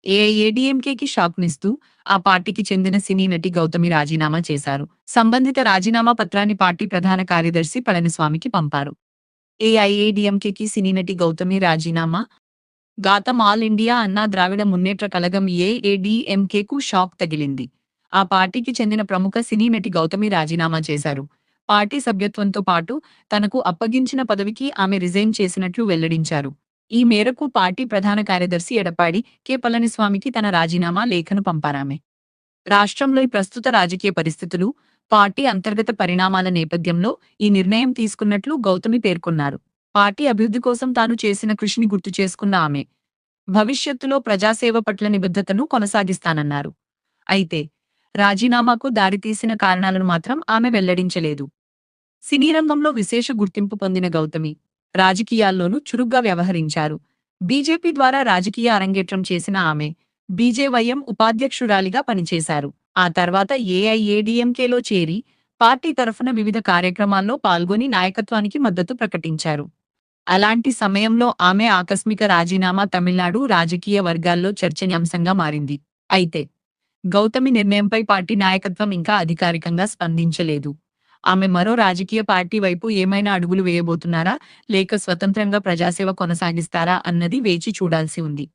ఏఐఏడీఎంకేకి షాక్‌నిస్తూ ఆ పార్టీకి చెందిన సినీ నటి గౌతమి రాజీనామా చేశారు. సంబంధిత రాజీనామా పత్రాన్ని పార్టీ ప్రధాన కార్యదర్శి పళనిస్వామికి పంపారు. ఏఐఏడీఎంకేకి సినీ నటి గౌతమి రాజీనామా గాతం ఆల్ ఇండియా అన్నా ద్రావిడ మున్నేట్ర కళగం ఏఐఏడీఎంకేకు షాక్ తగిలింది. ఆ పార్టీకి చెందిన ప్రముఖ సినీ నటి గౌతమి రాజీనామా చేశారు. పార్టీ సభ్యత్వంతో పాటు తనకు అప్పగించిన పదవికి ఆమె రిజైన్ చేసినట్లు వెల్లడించారు. ఈ మేరకు పార్టీ ప్రధాన కార్యదర్శి ఎడప్పాడి కె పళనిస్వామికి తన రాజీనామా లేఖను పంపారామె. రాష్ట్రంలో ప్రస్తుత రాజకీయ పరిస్థితులు, పార్టీ అంతర్గత పరిణామాల నేపథ్యంలో ఈ నిర్ణయం తీసుకున్నట్లు గౌతమి పేర్కొన్నారు. పార్టీ అభివృద్ధి కోసం తాను చేసిన కృషిని గుర్తు చేసుకున్న ఆమె, భవిష్యత్తులో ప్రజాసేవ పట్ల నిబద్ధతను కొనసాగిస్తానన్నారు. అయితే, రాజీనామాకు దారితీసిన కారణాలను మాత్రం ఆమె వెల్లడించలేదు. సినీ రంగంలో విశేష గుర్తింపు పొందిన గౌతమి, రాజకీయాల్లోనూ చురుగ్గా వ్యవహరించారు. బీజేపీ ద్వారా రాజకీయ అరంగేట్రం చేసిన ఆమె, బీజేవైఎం ఉపాధ్యక్షురాలిగా పనిచేశారు. ఆ తర్వాత ఏఐఏడీఎంకేలో చేరి, పార్టీ తరఫున వివిధ కార్యక్రమాల్లో పాల్గొని నాయకత్వానికి మద్దతు ప్రకటించారు. అలాంటి సమయంలో ఆమె ఆకస్మిక రాజీనామా తమిళనాడు రాజకీయ వర్గాల్లో చర్చనీయాంశంగా మారింది. అయితే, గౌతమి నిర్ణయంపై పార్టీ నాయకత్వం ఇంకా అధికారికంగా స్పందించలేదు. ఆమె మరో రాజకీయ పార్టీ వైపు ఏమైనా అడుగులు వేయబోతున్నారా, లేక స్వతంత్రంగా ప్రజాసేవ కొనసాగిస్తారా అన్నది వేచి చూడాల్సి ఉంది.